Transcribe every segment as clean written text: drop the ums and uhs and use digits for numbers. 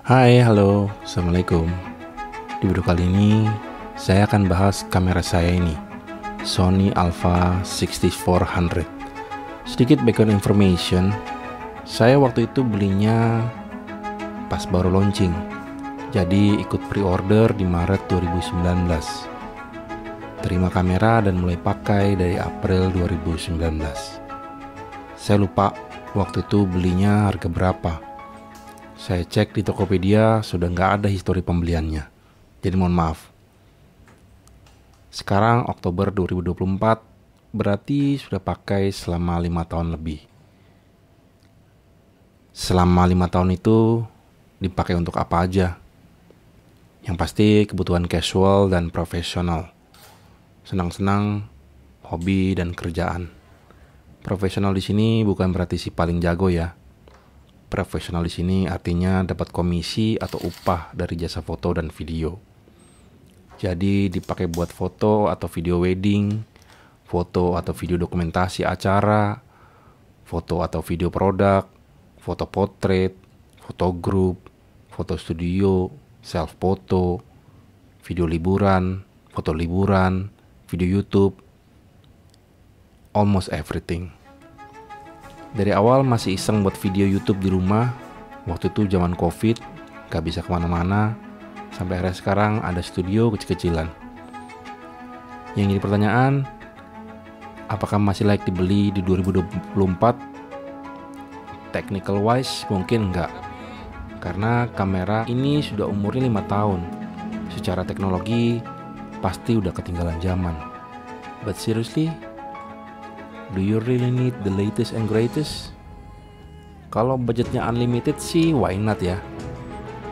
Hai, halo, Assalamualaikum. Di video kali ini, saya akan bahas kamera saya ini, Sony Alpha 6400. Sedikit background information, saya waktu itu belinya pas baru launching, jadi ikut pre-order di Maret 2019. Terima kamera dan mulai pakai dari April 2019. Saya lupa waktu itu belinya harga berapa. Saya cek di Tokopedia sudah nggak ada histori pembeliannya. Jadi mohon maaf. Sekarang Oktober 2024, berarti sudah pakai selama 5 tahun lebih. Selama 5 tahun itu dipakai untuk apa aja? Yang pasti kebutuhan casual dan profesional. Senang-senang, hobi dan kerjaan. Profesional di sini bukan berarti si paling jago ya. Profesional di sini artinya dapat komisi atau upah dari jasa foto dan video. Jadi dipakai buat foto atau video wedding, foto atau video dokumentasi acara, foto atau video produk, foto portrait, foto grup, foto studio, self foto, video liburan, video YouTube, almost everything. Dari awal masih iseng buat video YouTube di rumah. Waktu itu zaman COVID, gak bisa kemana-mana. Sampai akhirnya sekarang ada studio kecil-kecilan. Yang jadi pertanyaan, apakah masih layak dibeli di 2024? Technical wise mungkin enggak. Karena kamera ini sudah umurnya 5 tahun. Secara teknologi pasti udah ketinggalan zaman. But seriously, do you really need the latest and greatest? Kalau budgetnya unlimited sih why not ya.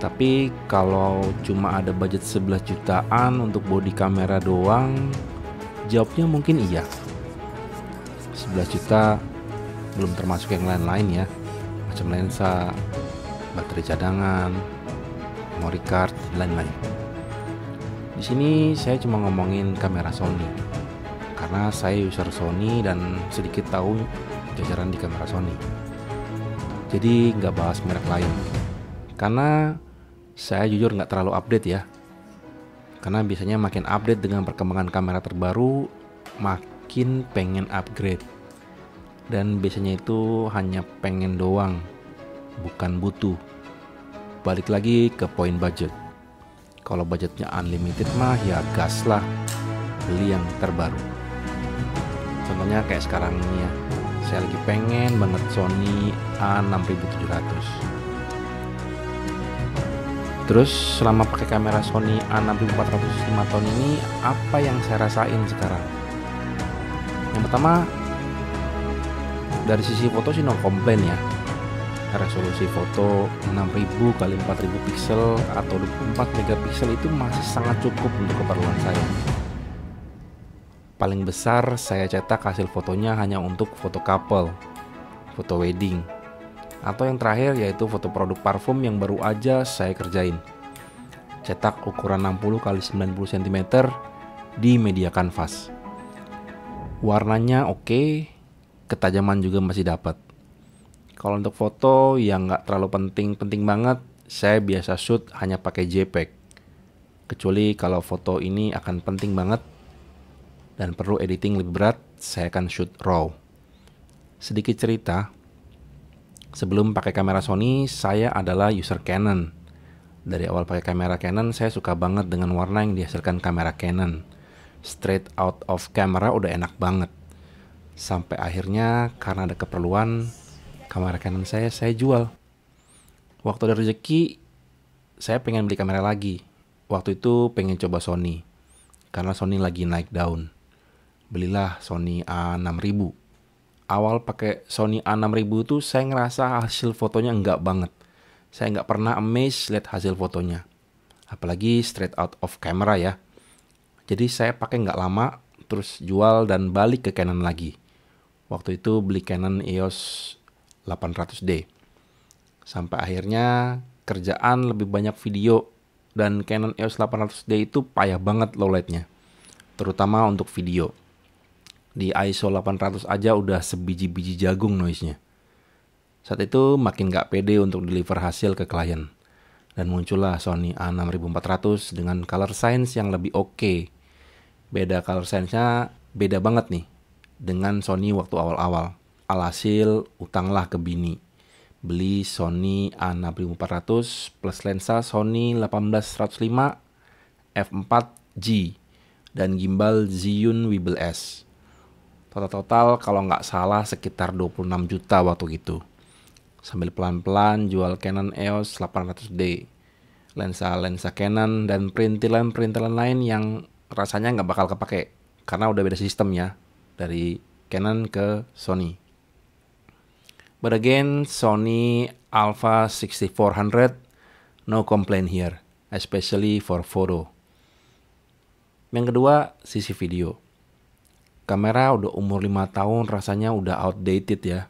Tapi kalau cuma ada budget 11 jutaan untuk body kamera doang, jawabnya mungkin iya. 11 juta belum termasuk yang lain-lain ya, macam lensa, baterai cadangan, memory card, dan lain-lain. Di sini saya cuma ngomongin kamera Sony. Karena saya user Sony dan sedikit tahu jajaran di kamera Sony. Jadi nggak bahas merek lain. Karena saya jujur nggak terlalu update ya. Karena biasanya makin update dengan perkembangan kamera terbaru, makin pengen upgrade. Dan biasanya itu hanya pengen doang, bukan butuh. Balik lagi ke poin budget. Kalau budgetnya unlimited mah ya gas lah, beli yang terbaru. Contohnya kayak sekarang ini ya, saya lagi pengen banget Sony A6700. Terus selama pakai kamera Sony A6400 5 tahun ini, apa yang saya rasain sekarang? Yang pertama, dari sisi foto sih no komplain ya. Resolusi foto 6000 x 4000 pixel atau 24 megapiksel itu masih sangat cukup untuk keperluan saya. Paling besar saya cetak hasil fotonya hanya untuk foto couple, foto wedding, atau yang terakhir yaitu foto produk parfum yang baru aja saya kerjain. Cetak ukuran 60 x 90 cm di media kanvas. Warnanya oke, ketajaman juga masih dapat. Kalau untuk foto yang nggak terlalu penting banget, saya biasa shoot hanya pakai JPEG. Kecuali kalau foto ini akan penting banget dan perlu editing lebih berat, saya akan shoot RAW. Sedikit cerita, sebelum pakai kamera Sony, saya adalah user Canon. Dari awal pakai kamera Canon, saya suka banget dengan warna yang dihasilkan kamera Canon. Straight out of camera udah enak banget. Sampai akhirnya karena ada keperluan, kamera Canon saya jual. Waktu ada rezeki, saya pengen beli kamera lagi. Waktu itu pengen coba Sony, karena Sony lagi naik daun. Belilah Sony A6000. Awal pakai Sony A6000 tuh saya ngerasa hasil fotonya enggak banget. Saya nggak pernah amazed lihat hasil fotonya. Apalagi straight out of camera ya. Jadi saya pakai nggak lama, terus jual dan balik ke Canon lagi. Waktu itu beli Canon EOS 800D. Sampai akhirnya kerjaan lebih banyak video. Dan Canon EOS 800D itu payah banget low lightnya. Terutama untuk video. Di ISO 800 aja udah sebiji-biji jagung noise-nya. Saat itu makin gak pede untuk deliver hasil ke klien. Dan muncullah Sony A6400 dengan color science yang lebih oke. Beda color science-nya, beda banget nih dengan Sony waktu awal-awal. Alhasil, utanglah ke bini. Beli Sony A6400 plus lensa Sony 18105 f4G dan gimbal Zhiyun Weebill S. Total kalau nggak salah sekitar 26 juta waktu itu. Sambil pelan-pelan jual Canon EOS 800D, lensa Canon dan perintilan-perintilan lain yang rasanya nggak bakal kepake karena udah beda sistem ya dari Canon ke Sony. But again, Sony Alpha 6400, no complaint here, especially for photo. Yang kedua, sisi video. Kamera udah umur 5 tahun rasanya udah outdated ya.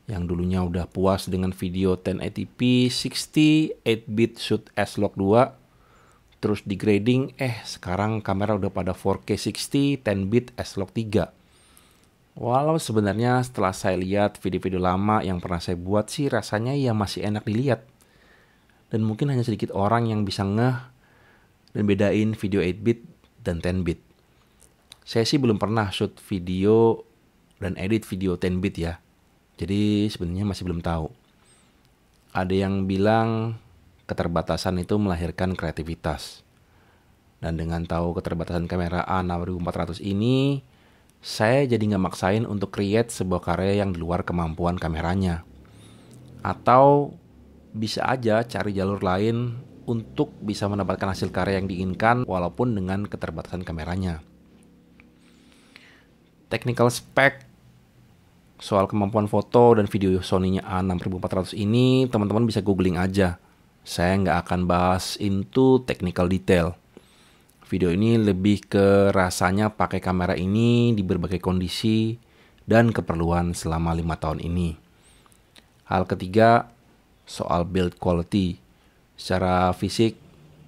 Yang dulunya udah puas dengan video 1080p 60 8-bit shoot S-Log 2. Terus degrading, sekarang kamera udah pada 4K 60 10-bit S-Log 3. Walau sebenarnya setelah saya lihat video-video lama yang pernah saya buat sih rasanya ya masih enak dilihat. Dan mungkin hanya sedikit orang yang bisa ngeh dan bedain video 8-bit dan 10-bit. Saya sih belum pernah shoot video dan edit video 10-bit ya. Jadi sebenarnya masih belum tahu. Ada yang bilang keterbatasan itu melahirkan kreativitas. Dan dengan tahu keterbatasan kamera A6400 ini, saya jadi nggak maksain untuk create sebuah karya yang di luar kemampuan kameranya. Atau bisa aja cari jalur lain untuk bisa mendapatkan hasil karya yang diinginkan walaupun dengan keterbatasan kameranya. Technical spec soal kemampuan foto dan video Sony-nya A6400 ini teman-teman bisa googling aja. Saya nggak akan bahas into technical detail. Video ini lebih ke rasanya pakai kamera ini di berbagai kondisi dan keperluan selama 5 tahun ini. Hal ketiga, soal build quality. Secara fisik,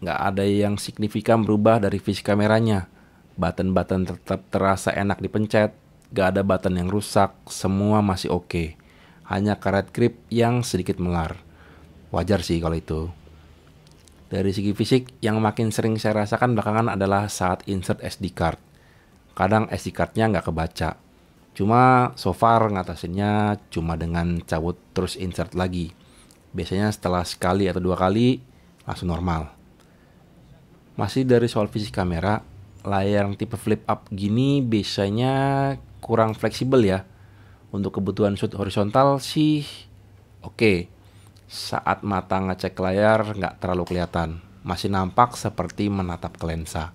nggak ada yang signifikan berubah dari fisik kameranya. Button-button tetap terasa enak dipencet, gak ada button yang rusak, semua masih oke. Hanya karet grip yang sedikit melar. Wajar sih kalau itu. Dari segi fisik, yang makin sering saya rasakan belakangan adalah saat insert SD card. Kadang SD cardnya nggak kebaca. Cuma so far ngatasinnya cuma dengan cabut terus insert lagi. Biasanya setelah sekali atau 2 kali langsung normal. Masih dari soal fisik kamera, layar yang tipe flip up gini biasanya kurang fleksibel ya. Untuk kebutuhan shoot horizontal sih oke. Saat mata ngecek layar nggak terlalu kelihatan, masih nampak seperti menatap ke lensa.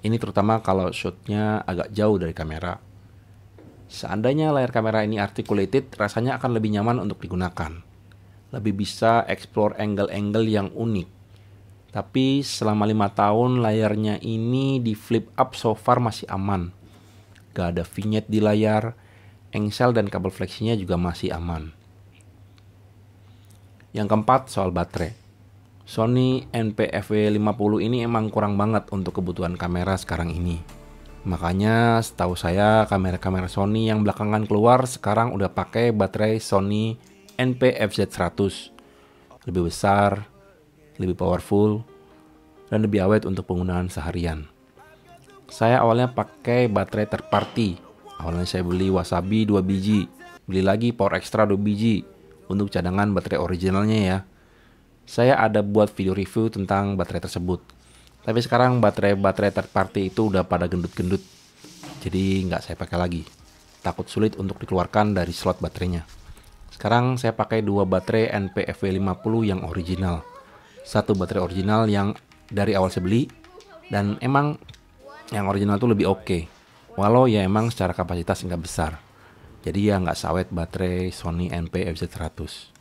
Ini terutama kalau shootnya agak jauh dari kamera. Seandainya layar kamera ini articulated, rasanya akan lebih nyaman untuk digunakan. Lebih bisa explore angle-angle yang unik. Tapi selama 5 tahun layarnya ini di flip up so far masih aman. Gak ada vignette di layar, engsel dan kabel fleksinya juga masih aman. Yang keempat soal baterai. Sony NP-FW50 ini emang kurang banget untuk kebutuhan kamera sekarang ini. Makanya setahu saya kamera-kamera Sony yang belakangan keluar sekarang udah pakai baterai Sony NP-FZ100. Lebih besar, lebih powerful, dan lebih awet untuk penggunaan seharian. Saya awalnya pakai baterai third party. Awalnya saya beli Wasabi 2 biji, beli lagi Power Extra 2 biji untuk cadangan baterai originalnya ya. Saya ada buat video review tentang baterai tersebut. Tapi sekarang baterai third party itu udah pada gendut-gendut. Jadi nggak saya pakai lagi. Takut sulit untuk dikeluarkan dari slot baterainya. Sekarang saya pakai 2 baterai NP-FW50 yang original. 1 baterai original yang dari awal saya beli. Dan emang yang original itu lebih oke. Walau ya emang secara kapasitas nggak besar. Jadi ya nggak sawet baterai Sony NP-FZ100.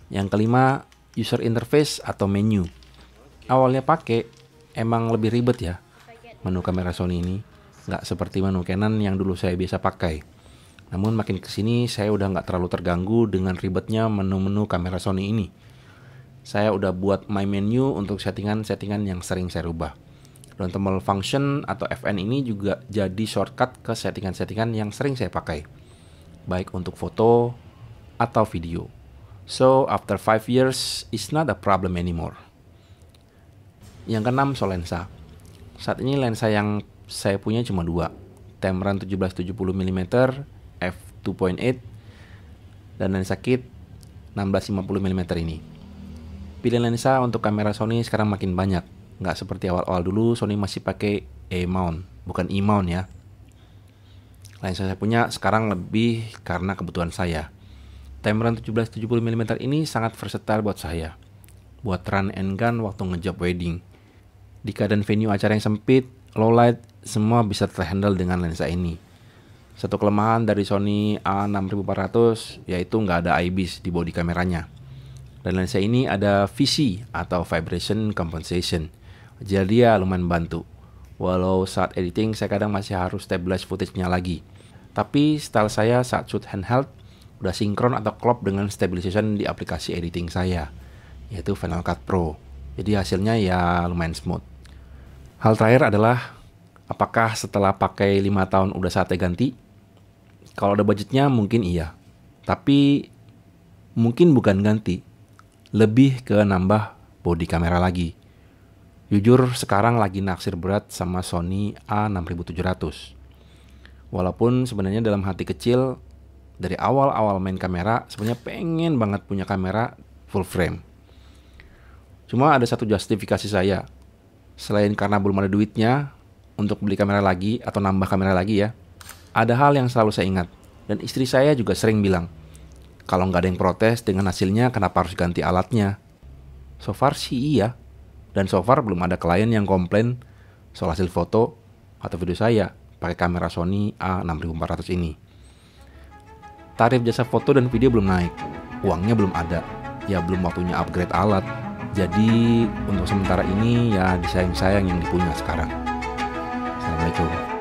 Yang kelima, user interface atau menu. Awalnya pakai emang lebih ribet ya menu kamera Sony ini. Nggak seperti menu Canon yang dulu saya biasa pakai. Namun makin kesini saya udah nggak terlalu terganggu dengan ribetnya menu-menu kamera Sony ini. Saya udah buat my menu untuk settingan-settingan yang sering saya rubah. Dan tombol function atau FN ini juga jadi shortcut ke settingan-settingan yang sering saya pakai. Baik untuk foto atau video. So after 5 years, it's not a problem anymore. Yang keenam, soal lensa. Saat ini lensa yang saya punya cuma 2, Tamron 17-70mm f2.8 dan lensa kit 16-50mm ini. Pilihan lensa untuk kamera Sony sekarang makin banyak. Nggak seperti awal-awal dulu, Sony masih pakai A-mount, bukan E-mount ya. Lensa saya punya sekarang lebih karena kebutuhan saya. Tamron 17-70mm ini sangat versatile buat saya. Buat run and gun waktu ngejob wedding. Di keadaan venue acara yang sempit, low light, semua bisa terhandle dengan lensa ini. Satu kelemahan dari Sony A6400 yaitu nggak ada IBIS di bodi kameranya. Dan lensa ini ada VC atau Vibration Compensation. Jadi ya lumayan bantu. Walau saat editing saya kadang masih harus stabilize footage-nya lagi. Tapi style saya saat shoot handheld udah sinkron atau klop dengan stabilization di aplikasi editing saya, yaitu Final Cut Pro. Jadi hasilnya ya lumayan smooth. Hal terakhir adalah, apakah setelah pakai 5 tahun udah saatnya ganti? Kalau ada budgetnya mungkin iya. Tapi mungkin bukan ganti, lebih ke nambah bodi kamera lagi. Jujur sekarang lagi naksir berat sama Sony A6700. Walaupun sebenarnya dalam hati kecil dari awal-awal main kamera sebenarnya pengen banget punya kamera full frame. Cuma ada satu justifikasi saya. Selain karena belum ada duitnya untuk beli kamera lagi atau nambah kamera lagi ya. Ada hal yang selalu saya ingat. Dan istri saya juga sering bilang, kalau nggak ada yang protes dengan hasilnya kenapa harus ganti alatnya. So far sih iya. Dan so far belum ada klien yang komplain soal hasil foto atau video saya pakai kamera Sony A6400 ini. Tarif jasa foto dan video belum naik, uangnya belum ada, ya belum waktunya upgrade alat. Jadi untuk sementara ini ya disayang-sayang yang dipunya sekarang. Assalamualaikum.